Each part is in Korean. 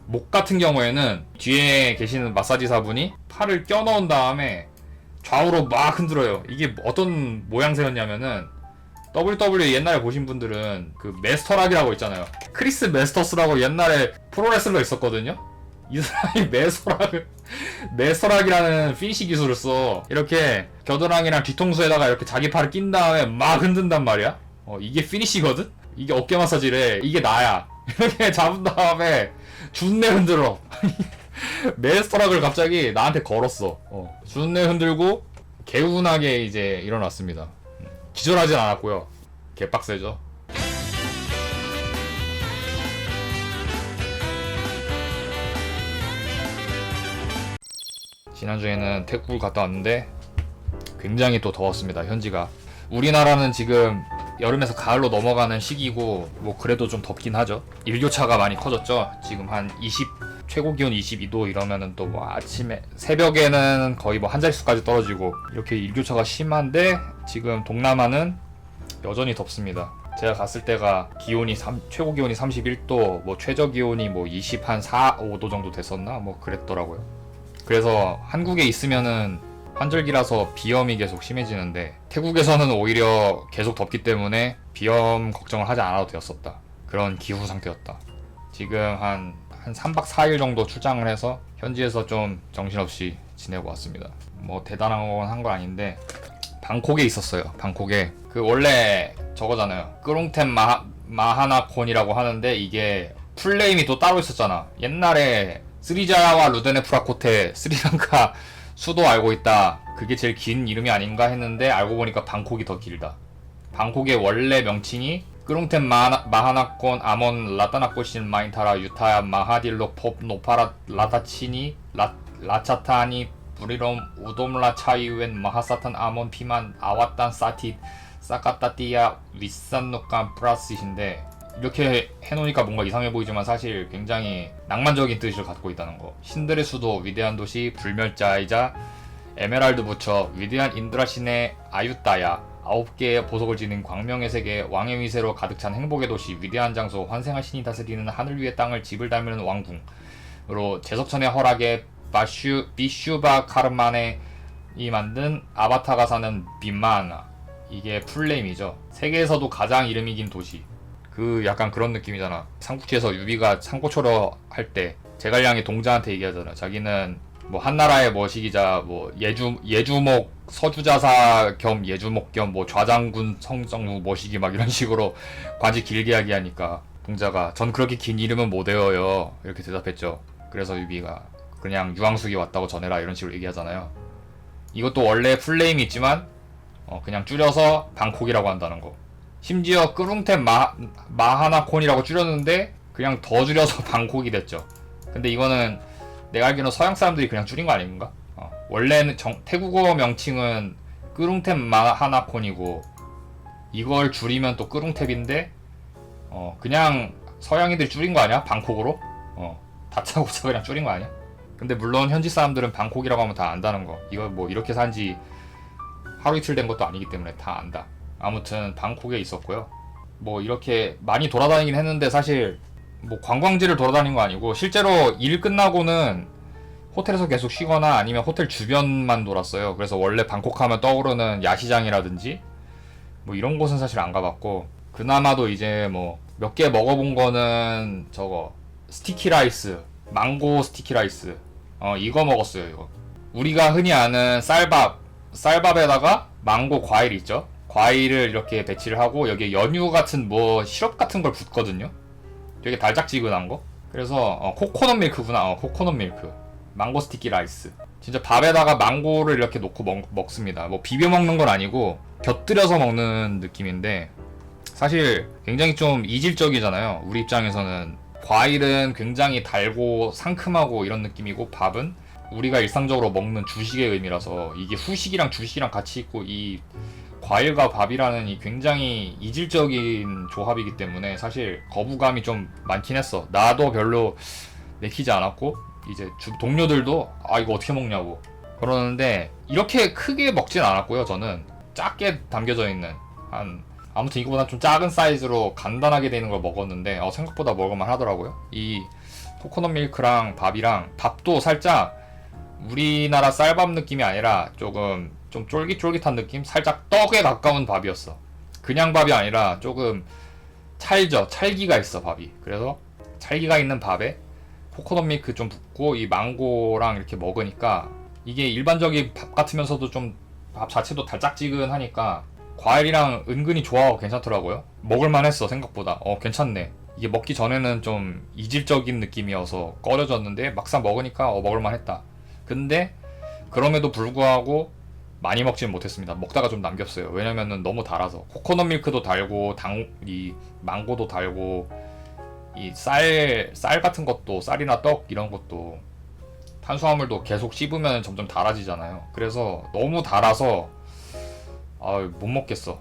목 같은 경우에는 뒤에 계시는 마사지사분이 팔을 껴 넣은 다음에 좌우로 막 흔들어요. 이게 어떤 모양새였냐면은 WWE 옛날에 보신 분들은 그 메스터락이라고 있잖아요. 크리스 메스터스라고 옛날에 프로레슬러 있었거든요. 이 사람이 메스터락이라는 피니시 기술을 써. 이렇게 겨드랑이랑 뒤통수에다가 이렇게 자기 팔을 낀 다음에 막 흔든단 말이야. 이게 피니시거든? 이게 어깨 마사지래. 이게 나야. 이렇게 잡은 다음에 준내 흔들어. 메스터락을 갑자기 나한테 걸었어. 준내 흔들고 개운하게 이제 일어났습니다. 기절하진 않았고요. 개빡세죠. 지난주에는 태국을 갔다 왔는데 굉장히 또 더웠습니다. 현지가. 우리나라는 지금 여름에서 가을로 넘어가는 시기고 뭐 그래도 좀 덥긴 하죠. 일교차가 많이 커졌죠. 지금 한 20, 최고 기온 22도 이러면은 또 뭐 아침에 새벽에는 거의 뭐 한 자릿수까지 떨어지고 이렇게 일교차가 심한데 지금 동남아는 여전히 덥습니다. 제가 갔을 때가 기온이 최고 기온이 31도, 뭐 최저 기온이 뭐 20, 한 4, 5도 정도 됐었나? 뭐 그랬더라고요. 그래서 한국에 있으면은 환절기라서 비염이 계속 심해지는데 태국에서는 오히려 계속 덥기 때문에 비염 걱정을 하지 않아도 되었었다. 그런 기후 상태였다. 지금 한 3박 4일 정도 출장을 해서 현지에서 좀 정신없이 지내고 왔습니다. 뭐 대단한 건 한 건 아닌데 방콕에 있었어요. 방콕에 그 원래 저거잖아요. 끄룽템 마하나콘이라고 하는데 이게 풀네임이 또 따로 있었잖아. 옛날에 스리자야와 루데네프라코테 스리랑카 수도 알고 있다. 그게 제일 긴 이름이 아닌가 했는데 알고 보니까 방콕이 더 길다. 방콕의 원래 명칭이 끄룽템 마하나콘 아몬 라타나코신 마인타라 유타야 마하딜로 법 노파라 라타치니 라차타니 부리롬 우돔라 차이웬 마하사탄 아몬 피만 아와탄 사티 사카타띠야 윗산노칸 플라스이신데 이렇게 해놓으니까 뭔가 이상해 보이지만 사실 굉장히 낭만적인 뜻을 갖고 있다는 거. 신들의 수도, 위대한 도시, 불멸자이자 에메랄드 부처, 위대한 인드라신의 아유따야, 9개의 보석을 지닌 광명의 세계, 왕의 위세로 가득 찬 행복의 도시, 위대한 장소, 환생한 신이 다스리는 하늘 위의 땅을 집을 닮는 왕궁으로 제석천의 허락에 비슈바 카르만이 만든 아바타가 사는 빈마나, 이게 풀네임이죠. 세계에서도 가장 이름이 긴 도시. 그 약간 그런 느낌이잖아. 삼국지에서 유비가 상고초려 할 때 제갈량이 동자한테 얘기하잖아. 자기는 뭐 한나라의 머시기자 뭐 예주목 서주자사 겸 예주목 겸 뭐 좌장군 성정무 머시기 막 이런 식으로 관지 길게 이야기하니까 동자가 전 그렇게 긴 이름은 못 외워요 이렇게 대답했죠. 그래서 유비가 그냥 유황숙이 왔다고 전해라 이런 식으로 얘기하잖아요. 이것도 원래 풀네임이 있지만 그냥 줄여서 방콕이라고 한다는 거. 심지어 끄룽템 마하나콘이라고 줄였는데 그냥 더 줄여서 방콕이 됐죠. 근데 이거는 내가 알기로는 서양 사람들이 그냥 줄인 거 아닌가? 원래는 태국어 명칭은 끄룽템 마하나콘이고 이걸 줄이면 또 끄룽탭인데 그냥 서양인들이 줄인 거 아니야? 방콕으로? 다짜고짜 그냥 줄인 거 아니야? 근데 물론 현지 사람들은 방콕이라고 하면 다 안다는 거. 이거 뭐 이렇게 산지 하루 이틀 된 것도 아니기 때문에 다 안다. 아무튼 방콕에 있었고요. 뭐 이렇게 많이 돌아다니긴 했는데 사실 뭐 관광지를 돌아다닌 거 아니고 실제로 일 끝나고는 호텔에서 계속 쉬거나 아니면 호텔 주변만 돌았어요. 그래서 원래 방콕 하면 떠오르는 야시장이라든지 뭐 이런 곳은 사실 안 가봤고, 그나마도 이제 뭐 몇 개 먹어본 거는 저거 스티키 라이스, 망고 스티키 라이스, 이거 먹었어요. 이거 우리가 흔히 아는 쌀밥에다가 망고 과일 있죠. 과일을 이렇게 배치를 하고 여기에 연유 같은 뭐 시럽 같은 걸 붓거든요. 되게 달짝지근한 거. 그래서 코코넛 밀크구나. 코코넛 밀크. 망고 스티키 라이스. 진짜 밥에다가 망고를 이렇게 놓고 먹습니다. 뭐 비벼 먹는 건 아니고 곁들여서 먹는 느낌인데 사실 굉장히 좀 이질적이잖아요. 우리 입장에서는 과일은 굉장히 달고 상큼하고 이런 느낌이고 밥은 우리가 일상적으로 먹는 주식의 의미라서 이게 후식이랑 주식이랑 같이 있고 이 과일과 밥이라는 이 굉장히 이질적인 조합이기 때문에 사실 거부감이 좀 많긴 했어. 나도 별로 내키지 않았고 이제 동료들도 이거 어떻게 먹냐고 그러는데 이렇게 크게 먹진 않았고요. 저는 작게 담겨져 있는 아무튼 이거보다 좀 작은 사이즈로 간단하게 되는 걸 먹었는데 생각보다 먹을만 하더라고요. 이 코코넛 밀크랑 밥이랑 밥도 살짝 우리나라 쌀밥 느낌이 아니라 조금 좀 쫄깃쫄깃한 느낌? 살짝 떡에 가까운 밥이었어. 그냥 밥이 아니라 조금 찰기가 있어 밥이. 그래서 찰기가 있는 밥에 코코넛 밀크 좀 붓고 이 망고랑 이렇게 먹으니까 이게 일반적인 밥 같으면서도 좀 밥 자체도 달짝지근하니까 과일이랑 은근히 조화가 괜찮더라고요. 먹을만 했어 생각보다. 괜찮네. 이게 먹기 전에는 좀 이질적인 느낌이어서 꺼려졌는데 막상 먹으니까 먹을만 했다. 근데 그럼에도 불구하고 많이 먹지는 못했습니다. 먹다가 좀 남겼어요. 왜냐면은 너무 달아서. 코코넛 밀크도 달고 이 망고도 달고 이 쌀 같은 것도 쌀이나 떡 이런 것도 탄수화물도 계속 씹으면 점점 달아지잖아요. 그래서 너무 달아서 못 먹겠어.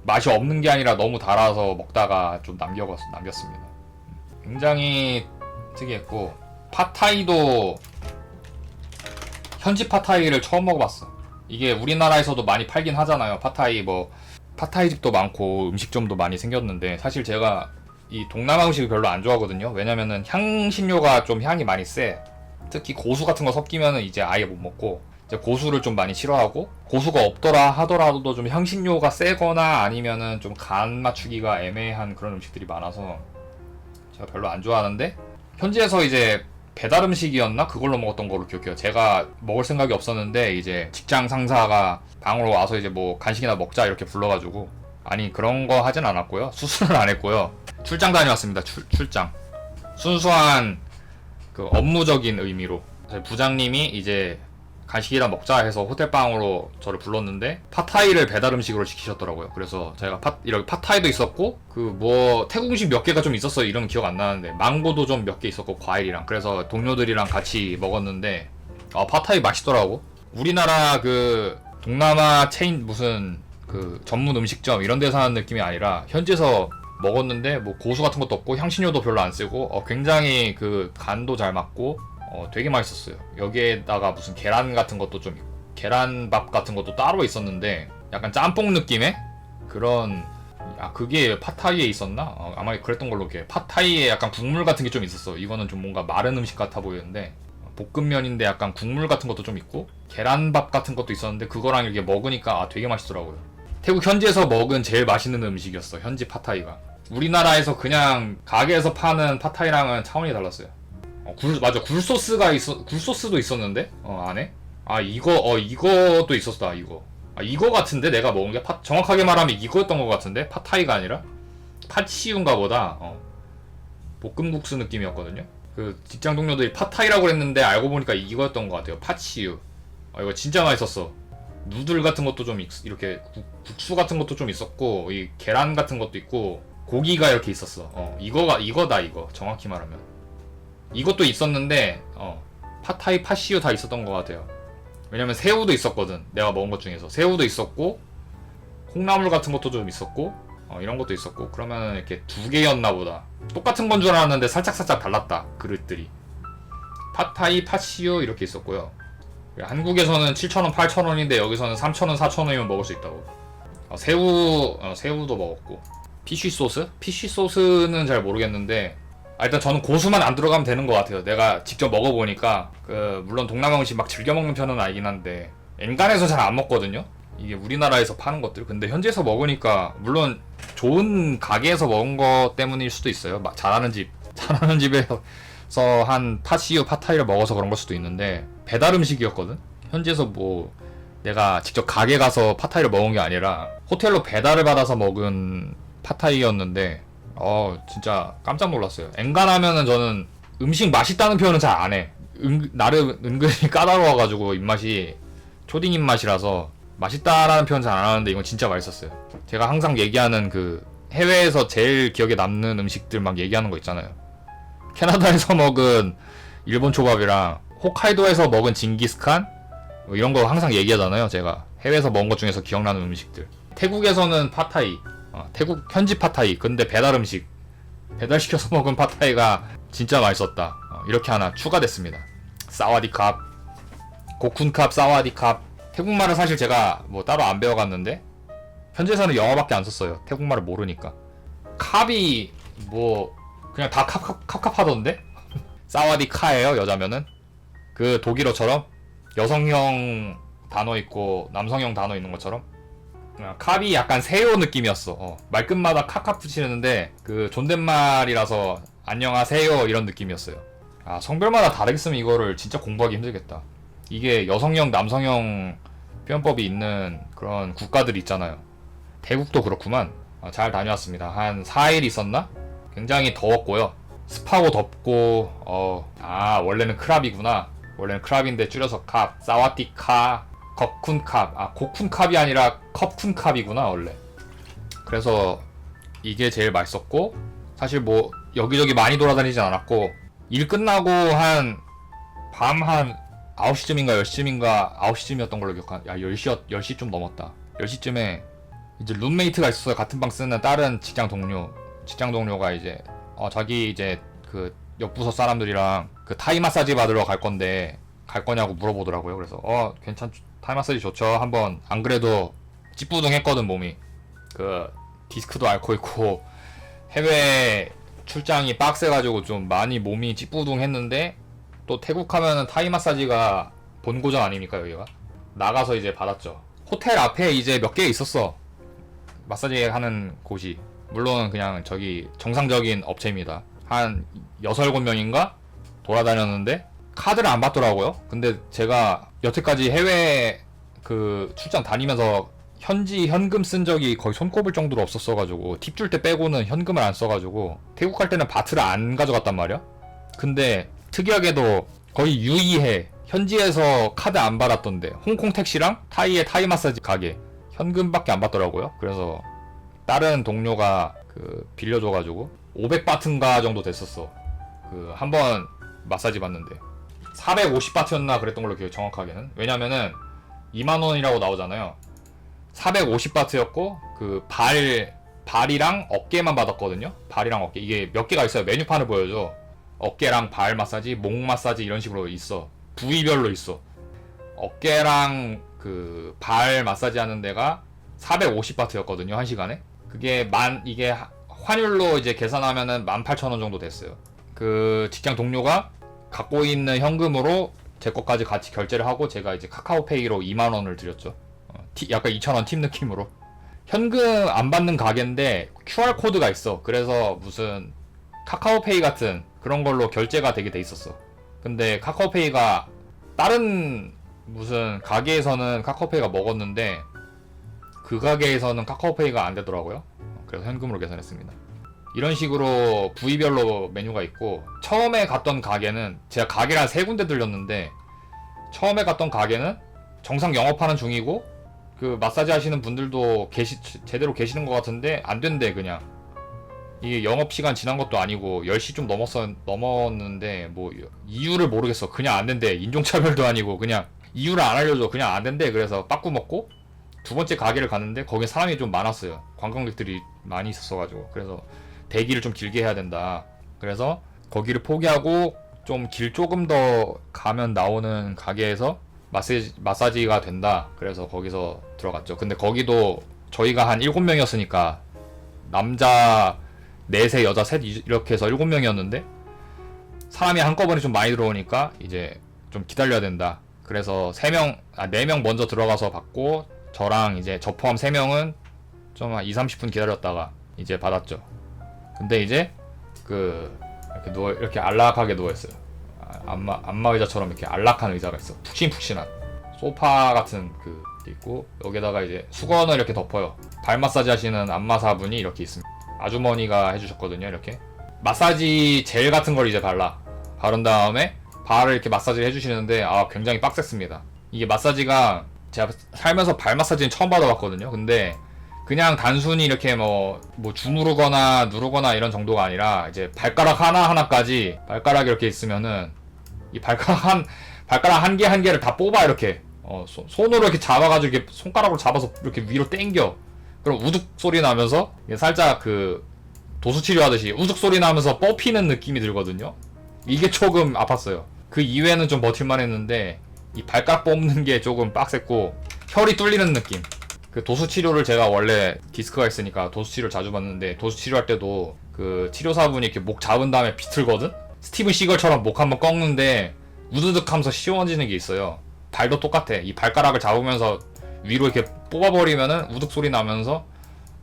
맛이 없는 게 아니라 너무 달아서 먹다가 좀 남겼습니다. 굉장히 특이했고 팟타이도 현지 팟타이를 처음 먹어봤어. 이게 우리나라에서도 많이 팔긴 하잖아요. 팟타이 팟타이 집도 많고 음식점도 많이 생겼는데 사실 제가 이 동남아 음식을 별로 안 좋아하거든요. 왜냐면은 향신료가 좀 향이 많이 세. 특히 고수 같은 거 섞이면은 이제 아예 못 먹고 이제 고수를 좀 많이 싫어하고 고수가 없더라 하더라도 좀 향신료가 세거나 아니면은 좀 간 맞추기가 애매한 그런 음식들이 많아서 제가 별로 안 좋아하는데 현지에서 이제 배달 음식이었나? 그걸로 먹었던 걸로 기억해요. 제가 먹을 생각이 없었는데 이제 직장 상사가 방으로 와서 이제 뭐 간식이나 먹자 이렇게 불러가지고 아니 그런 거 하진 않았고요. 수술은 안 했고요. 출장 다녀왔습니다. 출장. 순수한 그 업무적인 의미로 저희 부장님이 이제 간식이랑 먹자 해서 호텔방으로 저를 불렀는데 팟타이를 배달 음식으로 시키셨더라고요. 그래서 제가 이렇게 팟타이도 있었고 그 태국 음식 몇 개가 좀 있었어요. 이름은 기억 안 나는데 망고도 좀 몇 개 있었고 과일이랑 그래서 동료들이랑 같이 먹었는데 팟타이 맛있더라고. 우리나라 그 동남아 체인 무슨 그 전문 음식점 이런 데서 하는 느낌이 아니라 현지에서 먹었는데 뭐 고수 같은 것도 없고 향신료도 별로 안 쓰고 굉장히 그 간도 잘 맞고 되게 맛있었어요. 여기에다가 무슨 계란 같은 것도 좀 있고 계란밥 같은 것도 따로 있었는데 약간 짬뽕 느낌의 그런 그게 팟타이에 있었나? 아마 그랬던 걸로 기억해. 팟타이에 약간 국물 같은 게 좀 있었어. 이거는 좀 뭔가 마른 음식 같아 보이는데 볶음면인데 약간 국물 같은 것도 좀 있고 계란밥 같은 것도 있었는데 그거랑 이렇게 먹으니까 되게 맛있더라고요. 태국 현지에서 먹은 제일 맛있는 음식이었어. 현지 팟타이가. 우리나라에서 그냥 가게에서 파는 팟타이랑은 차원이 달랐어요. 맞아. 굴소스도 있었는데 안에 이것도 있었다. 이거 같은데 내가 먹은 게 정확하게 말하면 이거였던 것 같은데 팟타이가 아니라 팥시우인가 보다. 볶음국수 느낌이었거든요. 그 직장 동료들이 팟타이라고 했는데 알고 보니까 이거였던 것 같아요. 팥시우. 이거 진짜 맛있었어. 누들 같은 것도 좀 이렇게 국수 같은 것도 좀 있었고 이 계란 같은 것도 있고 고기가 이렇게 있었어. 이거다 이거 정확히 말하면 이것도 있었는데 팟타이 팥시우 다 있었던 것 같아요. 왜냐면 새우도 있었거든. 내가 먹은 것 중에서 새우도 있었고 콩나물 같은 것도 좀 있었고 이런 것도 있었고 그러면 이렇게 두 개였나 보다. 똑같은 건 줄 알았는데 살짝 달랐다. 그릇들이 팟타이 팥시우 이렇게 있었고요. 한국에서는 7,000원, 8,000원인데 여기서는 3,000원, 4,000원이면 먹을 수 있다고. 새우도 먹었고. 피쉬소스? 피쉬소스는 잘 모르겠는데 일단 저는 고수만 안 들어가면 되는 것 같아요. 내가 직접 먹어보니까 물론 동남아 음식 막 즐겨 먹는 편은 아니긴 한데 엔간해서 잘 안 먹거든요. 이게 우리나라에서 파는 것들. 근데 현지에서 먹으니까 물론 좋은 가게에서 먹은 것 때문일 수도 있어요. 막 잘하는 집에서 한 팥시우, 팟타이를 먹어서 그런 걸 수도 있는데 배달 음식이었거든. 현지에서 뭐 내가 직접 가게 가서 팟타이를 먹은 게 아니라 호텔로 배달을 받아서 먹은 팟타이였는데 진짜 깜짝 놀랐어요. 엔간하면은 저는 음식 맛있다는 표현은 잘 안 해. 나름 은근히 까다로워가지고 입맛이 초딩 입맛이라서 맛있다라는 표현 잘 안 하는데 이건 진짜 맛있었어요. 제가 항상 얘기하는 그 해외에서 제일 기억에 남는 음식들 막 얘기하는 거 있잖아요. 캐나다에서 먹은 일본 초밥이랑 홋카이도에서 먹은 징기스칸 뭐 이런 거 항상 얘기하잖아요. 제가 해외에서 먹은 것 중에서 기억나는 음식들. 태국에서는 팟타이, 태국 현지 팟타이. 근데 배달 음식 배달시켜서 먹은 팟타이가 진짜 맛있었다. 이렇게 하나 추가됐습니다. 사와디캅, 고쿤캅, 사와디캅. 태국말은 사실 제가 뭐 따로 안 배워갔는데 현지에서는 영어밖에 안 썼어요. 태국말을 모르니까. 캅이 뭐 그냥 다 캅캅하던데? 사와디카예요. 여자면은 그 독일어처럼 여성형 단어 있고 남성형 단어 있는 것처럼. 캅이 약간 새우 느낌이었어. 말끝마다 캅캅 붙이는데 그 존댓말이라서 안녕하세요 이런 느낌이었어요. 아, 성별마다 다르겠으면 이거를 진짜 공부하기 힘들겠다. 이게 여성형 남성형 표현법이 있는 그런 국가들이 있잖아요. 태국도 그렇구만. 잘 다녀왔습니다. 한 4일 있었나? 굉장히 더웠고요. 습하고 덥고 원래는 크랍이구나. 원래는 크랍인데 줄여서 캅, 사와디카, 컵쿤캅. 고쿤캅이 아니라 컵쿤캅이구나 원래. 그래서 이게 제일 맛있었고, 사실 뭐 여기저기 많이 돌아다니진 않았고, 일 끝나고 밤 한 9시쯤인가 10시쯤인가 9시쯤이었던 걸로 기억하는데, 10시 좀 넘었다. 10시쯤에 이제 룸메이트가 있었어요. 같은 방 쓰는 다른 직장 동료가 이제 자기 이제 그 옆부서 사람들이랑 그 타이 마사지 받으러 갈 건데 갈 거냐고 물어보더라고요. 그래서 타이 마사지 좋죠. 한번 안 그래도 찌뿌둥했거든 몸이. 그 디스크도 앓고 있고 해외 출장이 빡세가지고 좀 많이 몸이 찌뿌둥했는데, 또 태국 하면은 타이 마사지가 본고장 아닙니까 여기가. 나가서 이제 받았죠. 호텔 앞에 이제 몇 개 있었어. 마사지 하는 곳이. 물론 그냥 저기 정상적인 업체입니다. 한 6, 7명인가 돌아다녔는데 카드를 안 받더라고요. 근데 제가 여태까지 해외 그 출장 다니면서 현지 현금 쓴 적이 거의 손꼽을 정도로 없었어가지고, 팁 줄 때 빼고는 현금을 안 써가지고 태국 갈 때는 바트를 안 가져갔단 말이야. 근데 특이하게도 거의 유의해. 현지에서 카드 안 받았던데, 홍콩 택시랑 타이의 타이 마사지 가게 현금밖에 안 받더라고요. 그래서 다른 동료가 그 빌려줘가지고 500바트인가 정도 됐었어. 그 한번 마사지 받는데 450바트였나 그랬던 걸로 기억, 정확하게는. 왜냐면은 2만원이라고 나오잖아요. 450바트였고 그 발이랑 어깨만 받았거든요. 발이랑 어깨, 이게 몇 개가 있어요. 메뉴판을 보여줘. 어깨랑 발 마사지, 목 마사지 이런 식으로 있어. 부위별로 있어. 어깨랑 그 발 마사지 하는 데가 450바트였거든요, 1시간에. 이게 환율로 이제 계산하면은 18,000원 정도 됐어요. 그 직장 동료가 갖고 있는 현금으로 제 것까지 같이 결제를 하고, 제가 이제 카카오페이로 2만원을 드렸죠. 약간 2,000원 팁 느낌으로. 현금 안 받는 가게인데 QR코드가 있어. 그래서 무슨 카카오페이 같은 그런 걸로 결제가 되게 돼 있었어. 근데 카카오페이가 다른 무슨 가게에서는 카카오페이가 먹었는데 그 가게에서는 카카오페이가 안 되더라고요. 그래서 현금으로 계산했습니다. 이런 식으로 부위별로 메뉴가 있고, 처음에 갔던 가게는, 제가 가게를 한 3군데 들렸는데 처음에 갔던 가게는 정상 영업하는 중이고, 그 마사지 하시는 분들도 제대로 계시는 것 같은데 안 된대. 그냥 이게 영업시간 지난 것도 아니고 10시 좀 넘었는데 뭐 이유를 모르겠어. 그냥 안 된대. 인종차별도 아니고 그냥 이유를 안 알려줘. 그냥 안 된대. 그래서 빠꾸 먹고 두 번째 가게를 갔는데 거기 사람이 좀 많았어요. 관광객들이 많이 있었어가지고. 그래서 대기를 좀 길게 해야 된다. 그래서 거기를 포기하고 좀 길 조금 더 가면 나오는 가게에서 마사지가 된다. 그래서 거기서 들어갔죠. 근데 거기도 저희가 한 7명이었으니까 남자 4세 여자 셋 이렇게 해서 7명이었는데 사람이 한꺼번에 좀 많이 들어오니까 이제 좀 기다려야 된다. 그래서 4명 먼저 들어가서 받고, 저랑 이제 저 포함 3명은 좀 한 2-30분 기다렸다가 이제 받았죠. 근데 이제 이렇게 안락하게 누워있어요. 안마 의자처럼 이렇게 안락한 의자가 있어. 푹신푹신한 소파 같은 그 있고, 여기다가 이제 수건을 이렇게 덮어요. 발 마사지 하시는 안마사분이 이렇게 있습니다. 아주머니가 해주셨거든요. 이렇게 마사지 젤 같은 걸 이제 바른 다음에 발을 이렇게 마사지를 해주시는데 굉장히 빡셌습니다. 이게 마사지가, 제가 살면서 발 마사지는 처음 받아봤거든요. 근데 그냥 단순히 이렇게 뭐 주무르거나 누르거나 이런 정도가 아니라, 이제 발가락 하나하나까지, 발가락이 이렇게 있으면은 이 발가락 한 개 한 개를 다 뽑아. 이렇게 손으로 이렇게 잡아가지고 이렇게 손가락으로 잡아서 이렇게 위로 당겨. 그럼 우둑 소리 나면서 살짝 그 도수 치료하듯이 우둑 소리 나면서 뻗히는 느낌이 들거든요. 이게 조금 아팠어요. 그 이외에는 좀 버틸만 했는데 이 발가락 뽑는 게 조금 빡셌고, 혈이 뚫리는 느낌. 그 도수 치료를, 제가 원래 디스크가 있으니까 도수 치료를 자주 받는데, 도수 치료할 때도 그 치료사분이 이렇게 목 잡은 다음에 비틀거든? 스티븐 시걸처럼 목 한번 꺾는데 우드득 하면서 시원해지는 게 있어요. 발도 똑같아. 이 발가락을 잡으면서 위로 이렇게 뽑아버리면은 우득 소리 나면서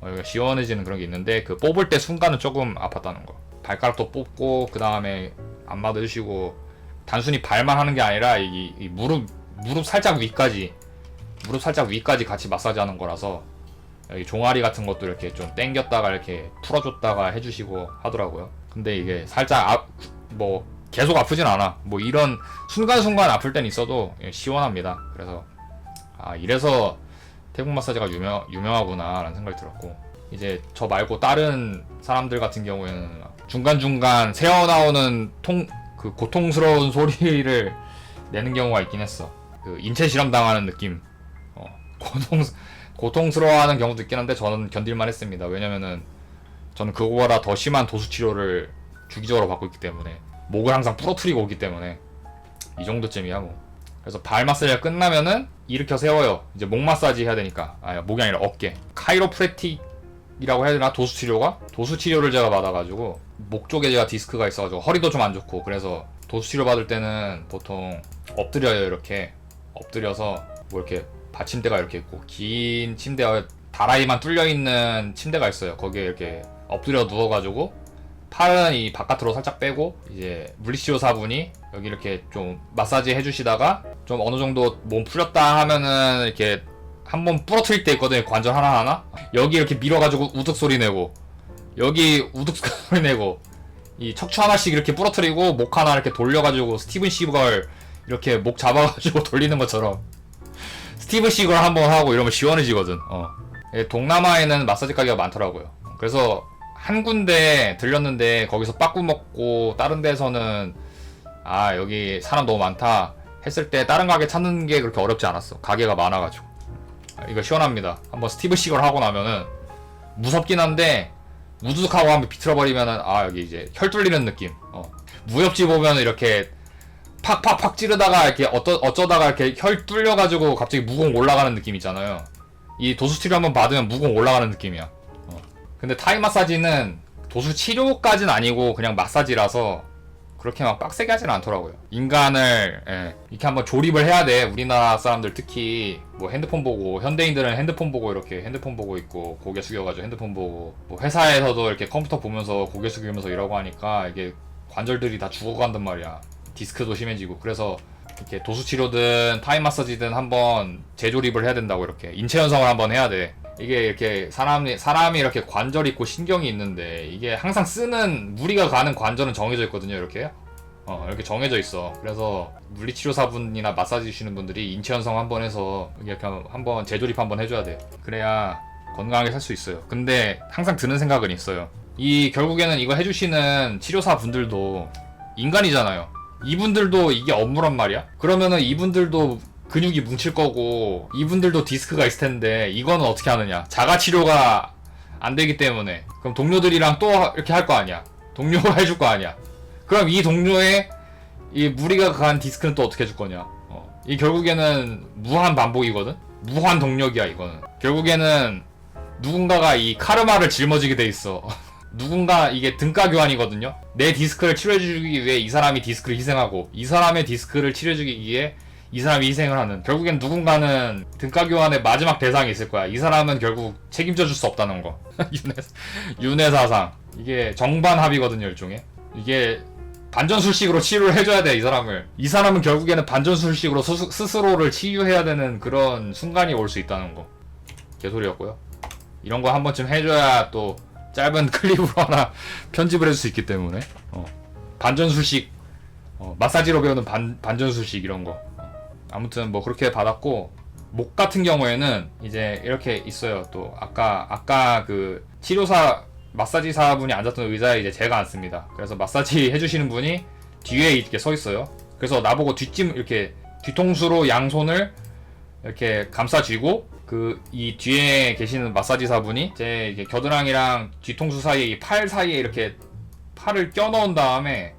여기가 시원해지는 그런 게 있는데, 그 뽑을 때 순간은 조금 아팠다는 거. 발가락도 뽑고 그 다음에 안마 드시고, 단순히 발만 하는 게 아니라 이 무릎 살짝 위까지 같이 마사지 하는 거라서, 여기 종아리 같은 것도 이렇게 좀 당겼다가 이렇게 풀어줬다가 해주시고 하더라고요. 근데 이게 살짝 뭐 계속 아프진 않아. 뭐 이런 순간순간 아플 땐 있어도 시원합니다. 그래서 이래서 태국 마사지가 유명하구나 라는 생각이 들었고, 이제 저 말고 다른 사람들 같은 경우에는 중간중간 새어나오는 그 고통스러운 소리를 내는 경우가 있긴 했어. 그 인체 실험 당하는 느낌. 고통스러워하는 경우도 있긴 한데 저는 견딜만 했습니다. 왜냐면은 저는 그거보다 더 심한 도수 치료를 주기적으로 받고 있기 때문에, 목을 항상 부러뜨리고 오기 때문에 이 정도쯤이야 뭐. 그래서 발 마사지가 끝나면은 일으켜 세워요. 이제 목 마사지 해야 되니까. 목이 아니라 어깨. 카이로프랙틱이라고 해야 되나? 도수 치료를 제가 받아가지고 목 쪽에 제가 디스크가 있어가지고 허리도 좀 안 좋고, 그래서 도수 치료 받을 때는 보통 엎드려요. 이렇게 엎드려서 뭐 이렇게 받침대가 이렇게 있고, 긴 침대가 다라이만 뚫려 있는 침대가 있어요. 거기에 이렇게 엎드려 누워가지고 팔은 이 바깥으로 살짝 빼고, 이제 물리치료사분이 여기 이렇게 좀 마사지 해주시다가 좀 어느 정도 몸 풀렸다 하면은 이렇게 한번 부러뜨릴 때 있거든요. 관절 하나하나. 여기 이렇게 밀어가지고 우득 소리 내고, 여기 우득 소리 내고, 이 척추 하나씩 이렇게 부러뜨리고 목 하나 이렇게 돌려가지고 스티븐 시걸 이렇게 목 잡아가지고 돌리는 것처럼 스티븐 시걸 한번 하고 이러면 시원해지거든. 동남아에는 마사지 가게가 많더라고요. 그래서 한 군데 들렸는데 거기서 빠꾸 먹고 다른 데서는 여기 사람 너무 많다 했을 때 다른 가게 찾는 게 그렇게 어렵지 않았어. 가게가 많아가지고. 이거 시원합니다. 한번 스티븐 시걸 하고 나면은 무섭긴 한데 우두둑하고 한번 비틀어버리면은 여기 이제 혈 뚫리는 느낌. 무협지 보면 이렇게 팍팍팍 찌르다가 이렇게 어쩌다가 이렇게 혈 뚫려가지고 갑자기 무공 올라가는 느낌 있잖아요. 이 도수 치료 한번 받으면 무공 올라가는 느낌이야. 근데 타이 마사지는 도수 치료까지는 아니고 그냥 마사지라서 그렇게 막 빡세게 하진 않더라고요. 인간을 이렇게 한번 조립을 해야 돼. 우리나라 사람들 특히 뭐 핸드폰 보고, 현대인들은 핸드폰 보고 이렇게 핸드폰 보고 있고 고개 숙여가지고 핸드폰 보고, 뭐 회사에서도 이렇게 컴퓨터 보면서 고개 숙이면서 일하고 하니까 이게 관절들이 다 죽어간단 말이야. 디스크도 심해지고. 그래서 이렇게 도수 치료든 타이 마사지든 한번 재조립을 해야 된다고. 이렇게 인체 연성을 한번 해야 돼. 이게 이렇게 사람이 이렇게 관절이 있고 신경이 있는데, 이게 항상 쓰는 무리가 가는 관절은 정해져 있거든요. 이렇게 이렇게 정해져 있어. 그래서 물리치료사분이나 마사지 주시는 분들이 인체 연성 한번 해서 이렇게 한번 재조립 한번 해줘야 돼. 그래야 건강하게 살 수 있어요. 근데 항상 드는 생각은 있어요. 결국에는 이거 해주시는 치료사 분들도 인간이잖아요. 이분들도 이게 업무란 말이야. 그러면은 이분들도 근육이 뭉칠 거고, 이분들도 디스크가 있을 텐데 이거는 어떻게 하느냐. 자가 치료가 안 되기 때문에 그럼 동료들이랑 또 이렇게 할 거 아니야. 동료가 해줄 거 아니야. 그럼 이 동료의 이 무리가 간 디스크는 또 어떻게 해줄 거냐. 이 결국에는 무한 반복이거든. 무한 동력이야 이거는. 결국에는 누군가가 이 카르마를 짊어지게 돼 있어. 누군가 이게 등가 교환이거든요. 내 디스크를 치료해주기 위해 이 사람이 디스크를 희생하고, 이 사람의 디스크를 치료해주기 위해 이 사람이 희생을 하는, 결국엔 누군가는 등가 교환의 마지막 대상이 있을 거야. 이 사람은 결국 책임져 줄 수 없다는 거. 윤회사상. 이게 정반합이거든요, 일종의. 이게 반전술식으로 치료를 해줘야 돼, 이 사람을. 이 사람은 결국에는 반전술식으로 스스로를 치유해야 되는 그런 순간이 올 수 있다는 거. 개소리였고요. 이런 거 한 번쯤 해줘야 또 짧은 클립으로 하나 편집을 해줄 수 있기 때문에. 반전술식, 마사지로 배우는 반전술식 이런 거. 아무튼 뭐 그렇게 받았고, 목 같은 경우에는 이제 이렇게 있어요. 또 아까 그 치료사 마사지사 분이 앉았던 의자에 이제 제가 앉습니다. 그래서 마사지 해주시는 분이 뒤에 이렇게 서 있어요. 그래서 나보고 이렇게 뒤통수로 양손을 이렇게 감싸쥐고, 이 뒤에 계시는 마사지사 분이 제 이게 겨드랑이랑 뒤통수 사이에 이 팔 사이에 이렇게 팔을 껴 넣은 다음에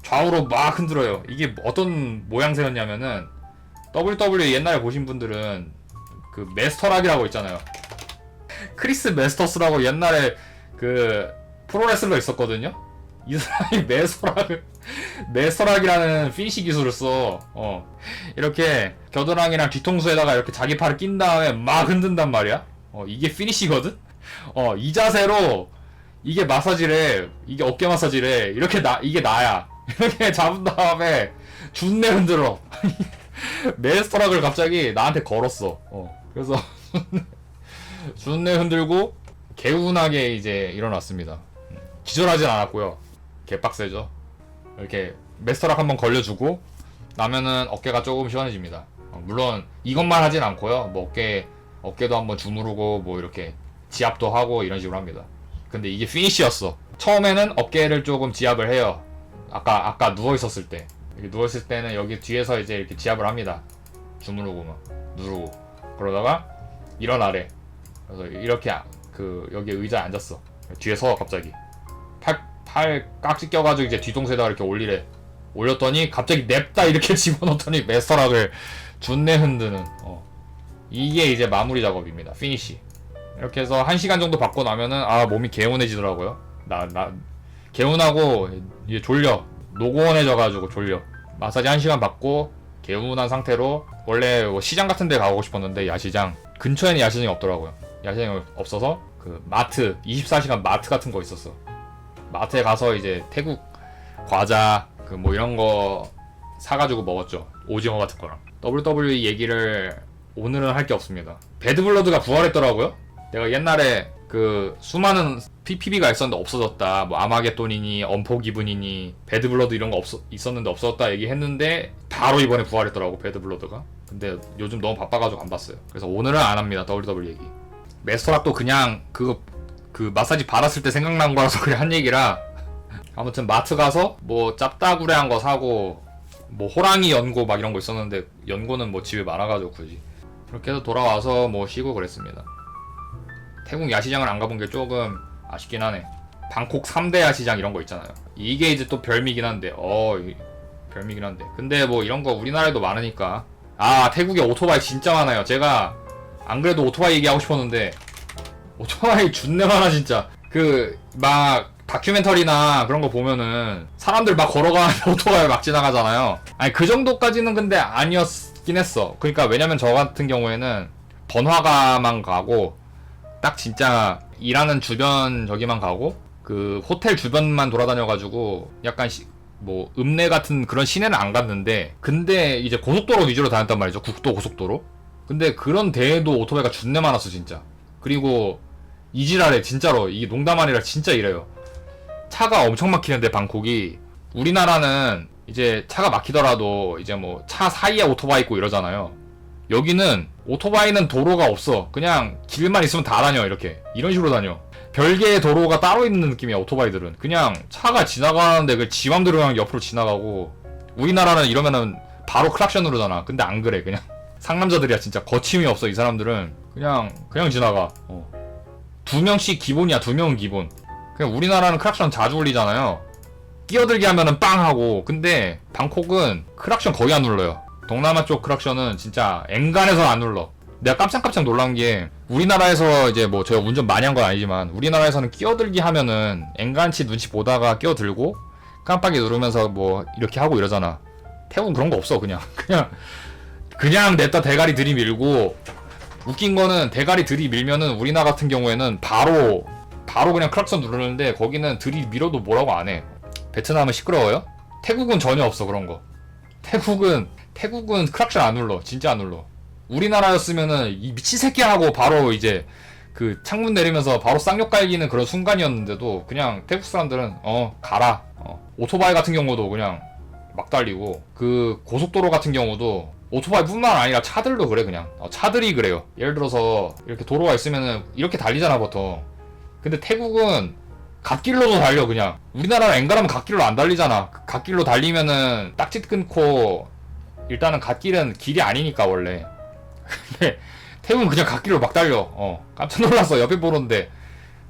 좌우로 막 흔들어요. 이게 어떤 모양새였냐면은, WWE 옛날에 보신 분들은 그 메스터락이라고 있잖아요. 크리스 메스터스라고 옛날에 그 프로레슬러 있었거든요. 이 사람이 매서락이라는 피니시 기술을 써. 이렇게 겨드랑이랑 뒤통수에다가 이렇게 자기 팔을 낀 다음에 막 흔든단 말이야. 이게 피니시거든? 이 자세로 이게 마사지래. 이게 어깨 마사지래. 이게 나야. 이렇게 잡은 다음에 준내 흔들어. 매스터락을 갑자기 나한테 걸었어. 그래서 준내 흔들고 개운하게 이제 일어났습니다. 기절하진 않았고요. 개빡세죠. 이렇게 매스터락 한번 걸려주고 나면은 어깨가 조금 시원해집니다. 물론 이것만 하진 않고요. 뭐 어깨도 한번 주무르고 뭐 이렇게 지압도 하고 이런 식으로 합니다. 근데 이게 피니시였어. 처음에는 어깨를 조금 지압을 해요. 아까 누워 있었을 때. 이렇게 누워 있을 때는 여기 뒤에서 이제 이렇게 지압을 합니다. 주무르고 막 누르고 그러다가 일어나래. 그래서 이렇게 여기 의자에 앉았어. 뒤에서 갑자기 팔 깍지 껴가지고 이제 뒤통수에다가 이렇게 올렸더니 갑자기 냅다 이렇게 집어넣더니 매스터락을 준내 흔드는 이게 이제 마무리 작업입니다. 피니시. 이렇게 해서 1시간 정도 받고 나면은 몸이 개운해지더라고요. 개운하고 이제 졸려. 노곤해져가지고 졸려. 마사지 1시간 받고 개운한 상태로 원래 뭐 시장 같은 데 가고 싶었는데 야시장 근처에는 야시장이 없더라고요. 야시장이 없어서 그 마트 24시간 마트 같은 거 있었어. 마트에 가서 이제 태국 과자 뭐 이런 거 사가지고 먹었죠. 오징어 같은 거랑. WWE 얘기를 오늘은 할 게 없습니다. 배드블러드가 부활했더라고요. 내가 옛날에 그 수많은 PPB가 있었는데 없어졌다. 뭐 아마겟돈이니 언포기분이니 배드블러드 이런 거 있었는데 없어졌다 얘기했는데 바로 이번에 부활했더라고 배드블러드가. 근데 요즘 너무 바빠가지고 안 봤어요. 그래서 오늘은 안 합니다. WWE 얘기. 매스터락도 그냥 그 마사지 받았을 때 생각난 거라서 그냥 한 얘기라. 아무튼 마트 가서 뭐 짭따구레한 거 사고 뭐 호랑이 연고 막 이런 거 있었는데 연고는 뭐 집에 많아가지고 굳이 그렇게 해서 돌아와서 뭐 쉬고 그랬습니다. 태국 야시장을 안 가본 게 조금 아쉽긴 하네. 방콕 3대 야시장 이런 거 있잖아요. 이게 이제 또 별미긴 한데 별미긴 한데 근데 뭐 이런 거 우리나라에도 많으니까. 태국에 오토바이 진짜 많아요. 제가 안 그래도 오토바이 얘기하고 싶었는데 오토바이 준내 많아 진짜. 막 다큐멘터리나 그런 거 보면은 사람들 막 걸어가는데 오토바이 막 지나가잖아요. 아니 그 정도까지는 근데 아니었긴 했어. 그러니까 왜냐면 저 같은 경우에는 번화가만 가고 딱 진짜 일하는 주변 저기만 가고 그 호텔 주변만 돌아다녀가지고 약간 뭐 읍내 같은 그런 시내는 안 갔는데 근데 이제 고속도로 위주로 다녔단 말이죠. 국도 고속도로. 근데 그런 데에도 오토바이가 준내 많았어 진짜. 그리고 이지랄해 진짜로. 이게 농담 아니라 진짜 이래요. 차가 엄청 막히는데 방콕이 우리나라는 이제 차가 막히더라도 이제 뭐 차 사이에 오토바이 있고 이러잖아요. 여기는 오토바이는 도로가 없어. 그냥 길만 있으면 다 다녀. 이런 식으로 다녀. 별개의 도로가 따로 있는 느낌이야 오토바이들은. 그냥 차가 지나가는데 그 지 맘대로 그냥 옆으로 지나가고. 우리나라는 이러면은 바로 클락션 누르잖아. 근데 안 그래. 그냥 상남자들이야 진짜. 거침이 없어 이 사람들은. 그냥 지나가. 2명씩 기본이야. 2명은 기본. 그냥 우리나라는 클락션 자주 울리잖아요. 끼어들게 하면은 빵 하고. 근데 방콕은 클락션 거의 안 눌러요. 동남아 쪽 클락션은 진짜 엔간해서 안 눌러. 내가 깜짝깜짝 놀란 게 우리나라에서 이제 뭐 제가 운전 많이 한 건 아니지만 우리나라에서는 끼어들기 하면은 엔간치 눈치 보다가 끼어들고 깜빡이 누르면서 뭐 이렇게 하고 이러잖아. 태국은 그런 거 없어. 그냥 냅다 대가리 들이밀고. 웃긴 거는 대가리 들이밀면은 우리나라 같은 경우에는 바로 그냥 클락션 누르는데 거기는 들이밀어도 뭐라고 안 해. 베트남은 시끄러워요? 태국은 전혀 없어 그런 거. 태국은 클락션 안 눌러. 진짜 안 눌러. 우리나라였으면은 이 미친 새끼 하고 바로 이제 그 창문 내리면서 바로 쌍욕 갈기는 그런 순간이었는데도 그냥 태국 사람들은 가라. 오토바이 같은 경우도 그냥 막 달리고 그 고속도로 같은 경우도 오토바이뿐만 아니라 차들도 그래. 그냥 차들이 그래요. 예를 들어서 이렇게 도로가 있으면은 이렇게 달리잖아 보통. 근데 태국은 갓길로도 달려. 그냥 우리나라는 엔간하면 갓길로 안 달리잖아. 갓길로 달리면은 딱지 끊고 일단은 갓길은 길이 아니니까 원래. 근데 태국은 그냥 갓길로 막 달려. 깜짝 놀랐어. 옆에 보는데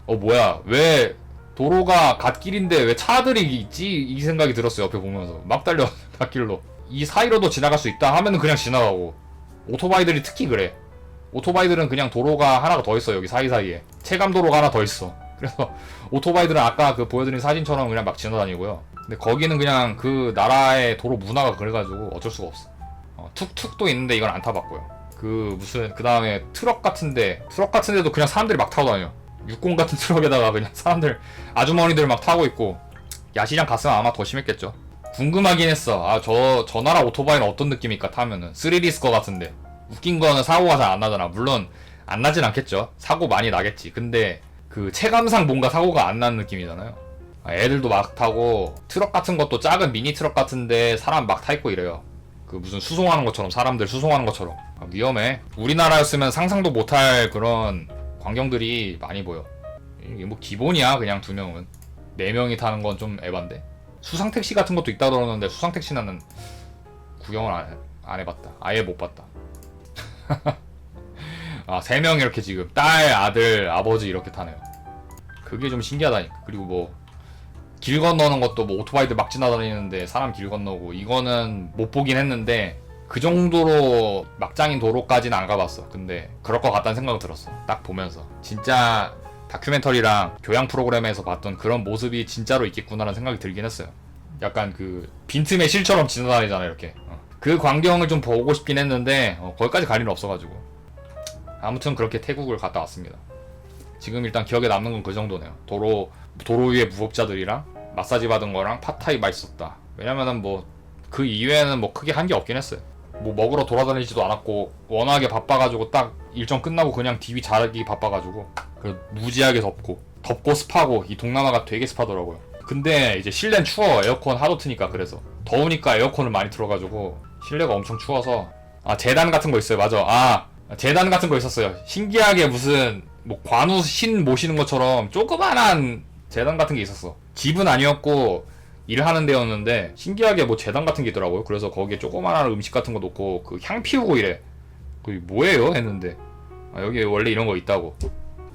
뭐야 왜 도로가 갓길인데 왜 차들이 있지? 이 생각이 들었어. 옆에 보면서 막 달려. 갓길로. 이 사이로도 지나갈 수 있다 하면은 그냥 지나가고. 오토바이들이 특히 그래. 오토바이들은 그냥 도로가 하나가 더 있어. 여기 사이사이에 체감도로가 하나 더 있어. 그래서 오토바이들은 아까 그 보여드린 사진처럼 그냥 막 지나다니고요. 근데 거기는 그냥 그 나라의 도로 문화가 그래가지고 어쩔 수가 없어. 툭툭도 있는데 이건 안 타봤고요. 그 무슨 그 다음에 트럭 같은데도 그냥 사람들이 막 타고 다녀. 60 같은 트럭에다가 그냥 사람들 아주머니들 막 타고 있고. 야시장 갔으면 아마 더 심했겠죠. 궁금하긴 했어. 아, 저 나라 오토바이는 어떤 느낌일까 타면은. 스리리스커 같은데. 웃긴 거는 사고가 잘 안 나잖아. 물론 안 나진 않겠죠. 사고 많이 나겠지. 근데 그 체감상 뭔가 사고가 안 나는 느낌이잖아요. 애들도 막 타고 트럭 같은 것도 작은 미니 트럭 같은데 사람 막 타 있고 이래요. 그 무슨 수송하는 것처럼, 사람들 수송하는 것처럼. 위험해. 우리나라였으면 상상도 못할 그런 광경들이 많이 보여. 이게 뭐 기본이야. 그냥 2명은 4명이 타는 건 좀 에반데. 수상택시 같은 것도 있다 그러는데 수상택시는 구경을 안 해봤다. 아예 못 봤다. 아, 3명 이렇게 지금 딸, 아들, 아버지 이렇게 타네요. 그게 좀 신기하다니까. 그리고 뭐 길 건너는 것도 뭐 오토바이들 막 지나다니는데 사람 길 건너고, 이거는 못 보긴 했는데 그 정도로 막장인 도로까지는 안 가봤어. 근데 그럴 것 같다는 생각이 들었어. 딱 보면서 진짜 다큐멘터리랑 교양 프로그램에서 봤던 그런 모습이 진짜로 있겠구나라는 생각이 들긴 했어요. 약간 그 빈틈의 실처럼 지나다니잖아요 이렇게. 그 광경을 좀 보고 싶긴 했는데 거기까지 갈 일은 없어가지고. 아무튼 그렇게 태국을 갔다 왔습니다. 지금 일단 기억에 남는 건 그 정도네요. 도로 위에 무법자들이랑 마사지 받은 거랑 팟타이 맛있었다. 왜냐면은 뭐 그 이외에는 뭐 크게 한 게 없긴 했어요. 뭐 먹으러 돌아다니지도 않았고 워낙에 바빠가지고 딱 일정 끝나고 그냥 DB 자르기 바빠가지고 무지하게 덥고 습하고. 이 동남아가 되게 습하더라고요. 근데 이제 실내는 추워. 에어컨 하도 트니까. 그래서 더우니까 에어컨을 많이 틀어가지고 실내가 엄청 추워서. 아, 제단 같은 거 있어요. 맞아. 아, 제단 같은 거 있었어요. 신기하게 무슨 뭐 관우 신 모시는 것처럼 조그만한 제단 같은 게 있었어. 집은 아니었고 일하는 데였는데 신기하게 뭐 제단 같은 게 있더라고요. 그래서 거기에 조그만한 음식 같은 거 놓고 그 향 피우고 이래. 그게 뭐예요? 했는데 여기 원래 이런 거 있다고.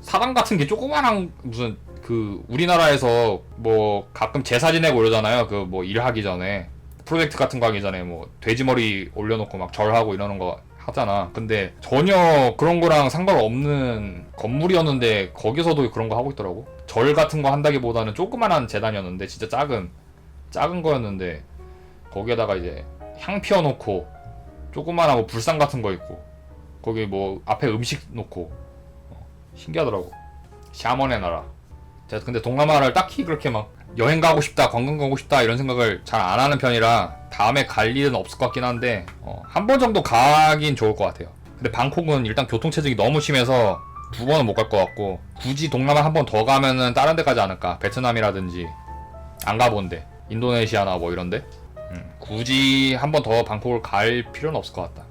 사당 같은 게 조그만한 무슨 그 우리나라에서 뭐 가끔 제사 지내고 이러잖아요. 그 뭐 일하기 전에 프로젝트 같은 거 하기 전에 뭐 돼지머리 올려놓고 막 절하고 이러는 거 하잖아. 근데 전혀 그런 거랑 상관없는 건물이었는데 거기서도 그런 거 하고 있더라고. 절 같은 거 한다기보다는 조그만한 재단이었는데 진짜 작은 거였는데 거기에다가 이제 향 피워놓고 조그만한 뭐 불상 같은 거 있고 거기 뭐 앞에 음식 놓고 신기하더라고. 샤먼의 나라. 제가 근데 동남아를 딱히 그렇게 막 여행 가고 싶다, 관광 가고 싶다 이런 생각을 잘 안 하는 편이라 다음에 갈 일은 없을 것 같긴 한데 한 번 정도 가긴 좋을 것 같아요. 근데 방콕은 일단 교통체증이 너무 심해서 2번은 못 갈 것 같고, 굳이 동남아 한 번 더 가면은 다른 데 가지 않을까. 베트남이라든지 안 가본데 인도네시아나 뭐 이런데. 굳이 한 번 더 방콕을 갈 필요는 없을 것 같다.